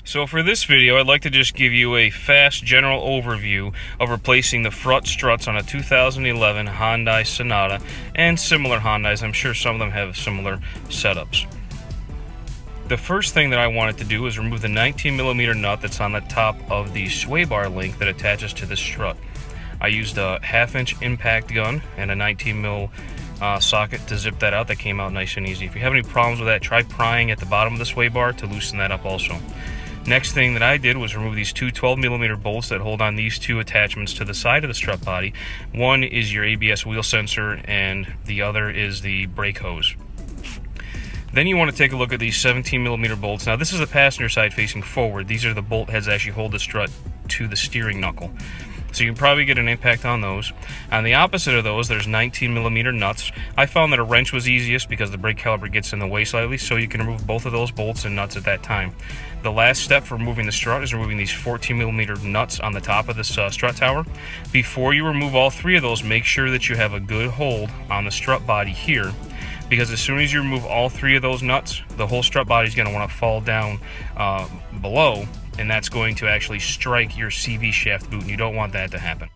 So for this video, I'd like to just give you a fast general overview of replacing the front struts on a 2011 Hyundai Sonata and similar Hyundais. I'm sure some of them have similar setups. The first thing that I wanted to do is remove the 19mm nut that's on the top of the sway bar link that attaches to the strut. I used a 1/2-inch impact gun and a 19mm socket to zip that out. That came out nice and easy. If you have any problems with that, try prying at the bottom of the sway bar to loosen that up also. Next thing that I did was remove these two 12mm bolts that hold on these two attachments to the side of the strut body. One is your ABS wheel sensor and the other is the brake hose. Then you want to take a look at these 17mm bolts. Now this is the passenger side facing forward. These are the bolt heads that actually hold the strut to the steering knuckle. So you can probably get an impact on those. On the opposite of those, there's 19mm nuts. I found that a wrench was easiest because the brake caliper gets in the way slightly, so you can remove both of those bolts and nuts at that time. The last step for removing the strut is removing these 14mm nuts on the top of this strut tower. Before you remove all three of those, make sure that you have a good hold on the strut body here, because as soon as you remove all three of those nuts, the whole strut body is going to want to fall down below, and that's going to actually strike your CV shaft boot, and you don't want that to happen.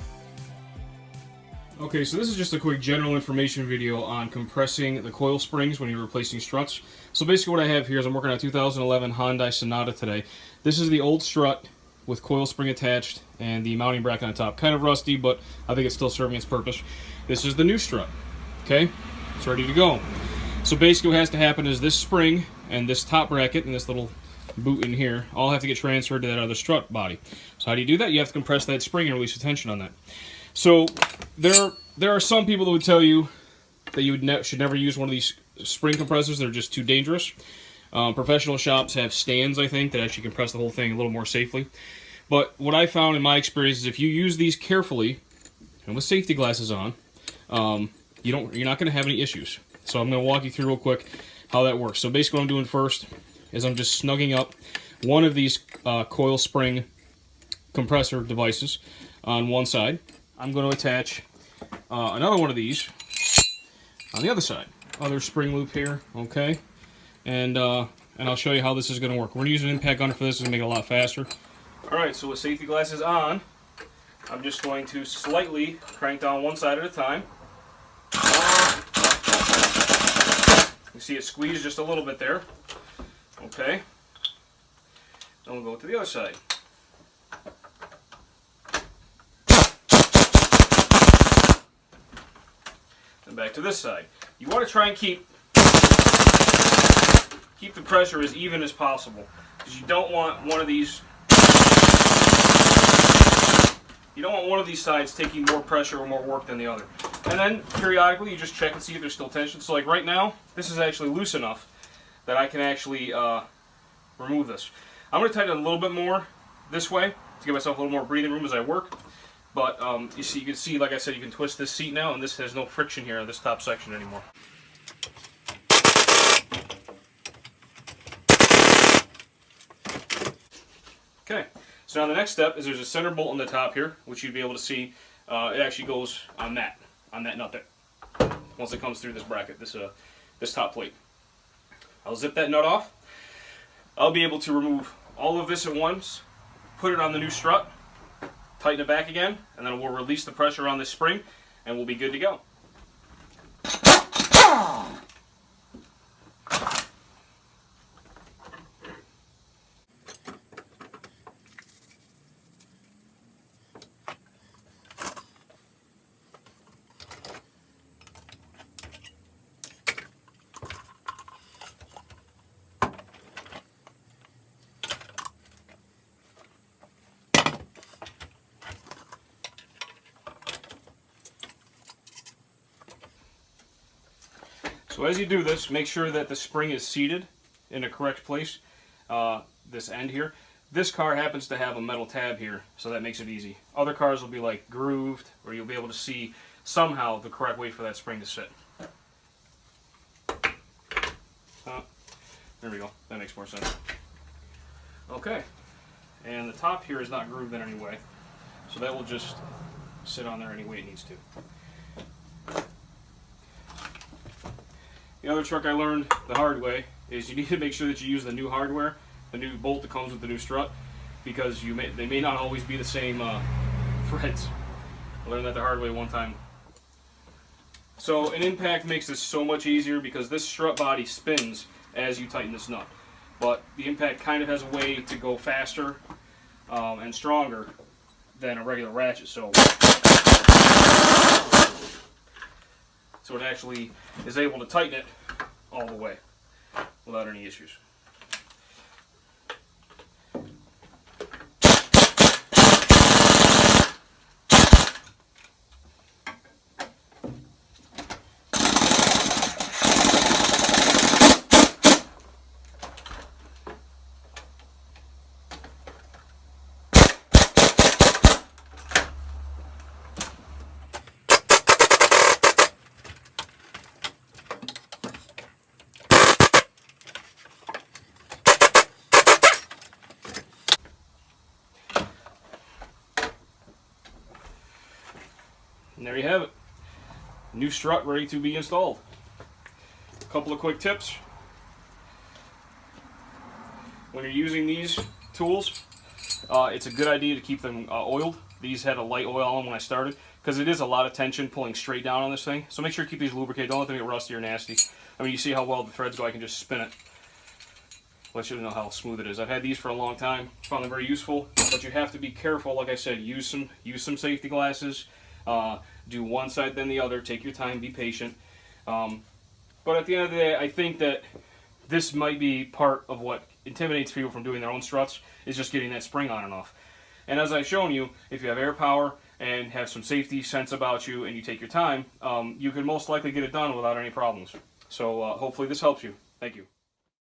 Okay, so this is just a quick general information video on compressing the coil springs when you're replacing struts. So basically what I have here is I'm working on a 2011 Hyundai Sonata today. This is the old strut with coil spring attached and the mounting bracket on top. Kind of rusty, but I think it's still serving its purpose. This is the new strut. Okay, it's ready to go. So basically what has to happen is this spring and this top bracket and this little boot in here all have to get transferred to that other strut body. So how do you do that? You have to compress that spring and release the tension on that. So there are some people that would tell you that you should never use one of these spring compressors. They're just too dangerous. Professional shops have stands, I think, that actually compress the whole thing a little more safely. But what I found in my experience is if you use these carefully and with safety glasses on, you're not going to have any issues. So I'm going to walk you through real quick how that works. So basically what I'm doing first is I'm just snugging up one of these coil spring compressor devices on one side. I'm going to attach another one of these on the other side. Other spring loop here, okay? And I'll show you how this is going to work. We're using an impact gunner for this. It's going to make it a lot faster. Alright, so with safety glasses on, I'm just going to slightly crank down one side at a time. You see it squeeze just a little bit there. Okay. Then we'll go to the other side. And back to this side. You want to try and keep the pressure as even as possible, because you don't want one of these sides taking more pressure or more work than the other. And then periodically you just check and see if there's still tension. So like right now, this is actually loose enough that I can actually remove this. I'm going to tighten it a little bit more this way to give myself a little more breathing room as I work. But you can see, like I said, you can twist this seat now, and this has no friction here on this top section anymore. Okay, so now the next step is there's a center bolt on the top here, which you'd be able to see. It actually goes on that nut there. Once it comes through this bracket, this top plate. I'll zip that nut off. I'll be able to remove all of this at once, put it on the new strut, tighten it back again, and then we'll release the pressure on this spring, and we'll be good to go. So as you do this, make sure that the spring is seated in a correct place, this end here. This car happens to have a metal tab here, so that makes it easy. Other cars will be like grooved, or you'll be able to see somehow the correct way for that spring to sit. There we go, that makes more sense. Okay, and the top here is not grooved in any way, so that will just sit on there any way it needs to. The other trick I learned the hard way is you need to make sure that you use the new hardware the new bolt that comes with the new strut, because they may not always be the same threads. I learned that the hard way one time. So an impact makes this so much easier because this strut body spins as you tighten this nut. But the impact kind of has a way to go faster and stronger than a regular ratchet. So it actually is able to tighten it all the way without any issues. And there you have it. New strut ready to be installed. A couple of quick tips. When you're using these tools, it's a good idea to keep them oiled. These had a light oil on them when I started, because it is a lot of tension pulling straight down on this thing. So make sure to keep these lubricated. Don't let them get rusty or nasty. I mean, you see how well the threads go. I can just spin it. Let you know how smooth it is. I've had these for a long time. Found them very useful, but you have to be careful. Like I said, use some safety glasses. Do one side then the other. Take your time. Be patient. But at the end of the day, I think that this might be part of what intimidates people from doing their own struts, is just getting that spring on and off. And as I've shown you, if you have air power and have some safety sense about you and you take your time, you can most likely get it done without any problems. So hopefully this helps you. Thank you.